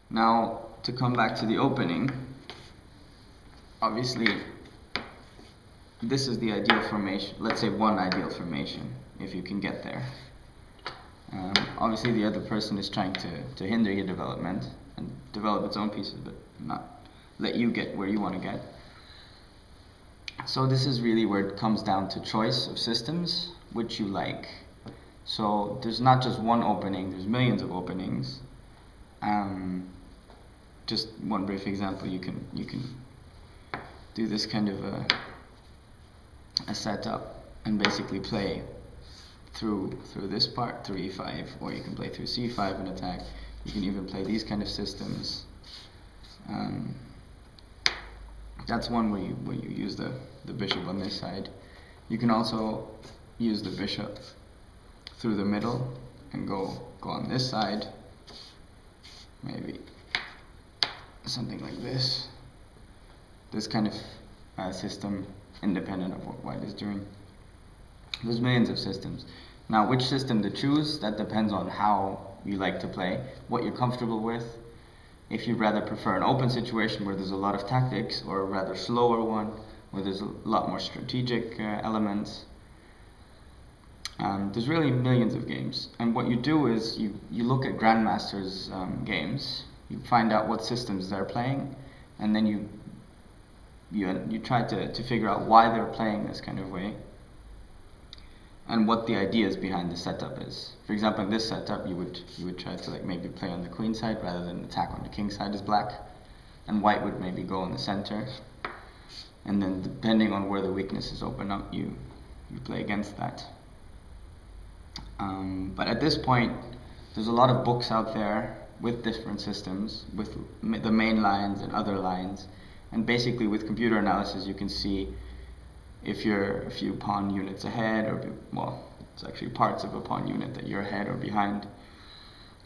Now, to come back to the opening, obviously, this is the ideal formation. Let's say one ideal formation, if you can get there. Obviously, the other person is trying to hinder your development and develop its own pieces, but not let you get where you want to get. So this is really where it comes down to choice of systems, which you like. So there's not just one opening, there's millions of openings. Just one brief example, you can do this kind of a setup and basically play through this part, through e5, or you can play through c5 and attack. You can even play these kind of systems. That's one where you use the bishop on this side. You can also use the bishop through the middle and go on this side. Maybe something like this. This kind of system, independent of what white is doing. There's millions of systems. Now, which system to choose, that depends on how you like to play, what you're comfortable with. If you rather prefer an open situation where there's a lot of tactics, or a rather slower one where there's a lot more strategic elements. There's really millions of games, and what you do is you look at grandmasters' games, you find out what systems they're playing, and then you try to figure out why they're playing this kind of way and what the ideas behind the setup is. For example, in this setup, you would try to maybe play on the queen side rather than attack on the king side as black, and white would maybe go in the center, and then depending on where the weaknesses open up, you play against that. But at this point, there's a lot of books out there with different systems, with the main lines and other lines, and basically with computer analysis you can see if you're a few pawn units ahead, or well, it's actually parts of a pawn unit that you're ahead or behind.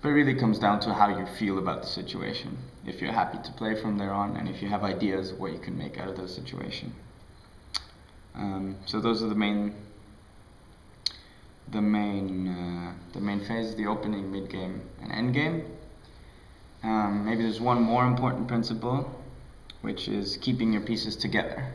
But it really comes down to how you feel about the situation, if you're happy to play from there on, and if you have ideas of what you can make out of the situation. So those are the main phases: the opening, mid game, and end game. Maybe there's one more important principle, which is keeping your pieces together.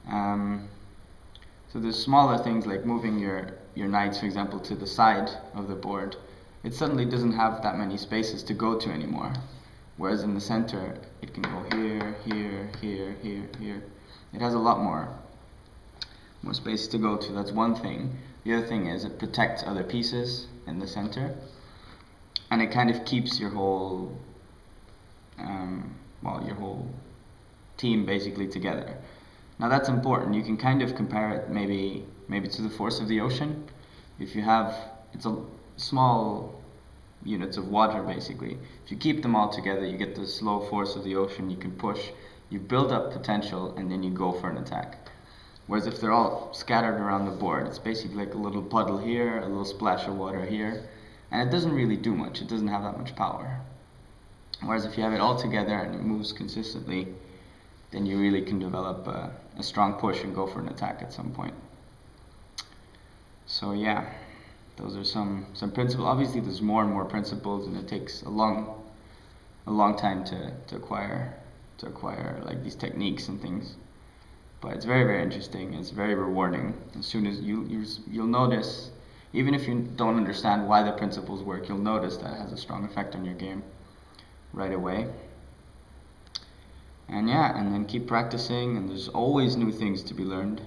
So there's smaller things like moving your knights, for example, to the side of the board. It suddenly doesn't have that many spaces to go to anymore. Whereas in the center, it can go here, here, here, here, here. It has a lot more space to go to. That's one thing. The other thing is it protects other pieces in the center, and it kind of keeps your whole your whole team basically together. Now that's important. You can kind of compare it maybe to the force of the ocean. If you have, it's a small units of water basically. If you keep them all together, you get the slow force of the ocean. You can push, you build up potential, and then you go for an attack. Whereas if they're all scattered around the board, it's basically like a little puddle here, a little splash of water here, and it doesn't really do much. It doesn't have that much power. Whereas if you have it all together and it moves consistently, then you really can develop a strong push and go for an attack at some point. So yeah, those are some principles. Obviously there's more and more principles, and it takes a long time to acquire like these techniques and things. But it's very, very interesting. It's very rewarding. As soon as you'll notice, even if you don't understand why the principles work, you'll notice that it has a strong effect on your game right away. And yeah, and then keep practicing, and there's always new things to be learned.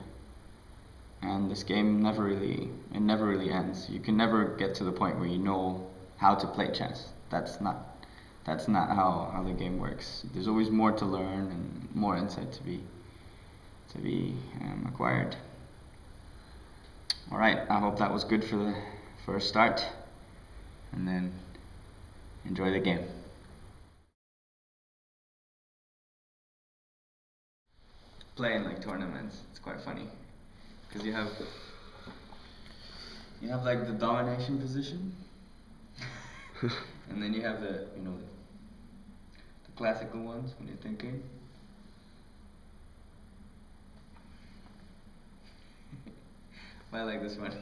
And this game never really ends. You can never get to the point where you know how to play chess. That's not how the game works. There's always more to learn and more insight to be acquired. All right, I hope that was good for a start, and then enjoy the game. Playing like tournaments, it's quite funny, because you have like the domination position, and then you have the classical ones when you're thinking. I like this one.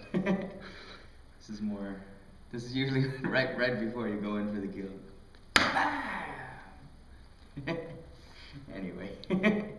This is usually right before you go in for the kill. Anyway.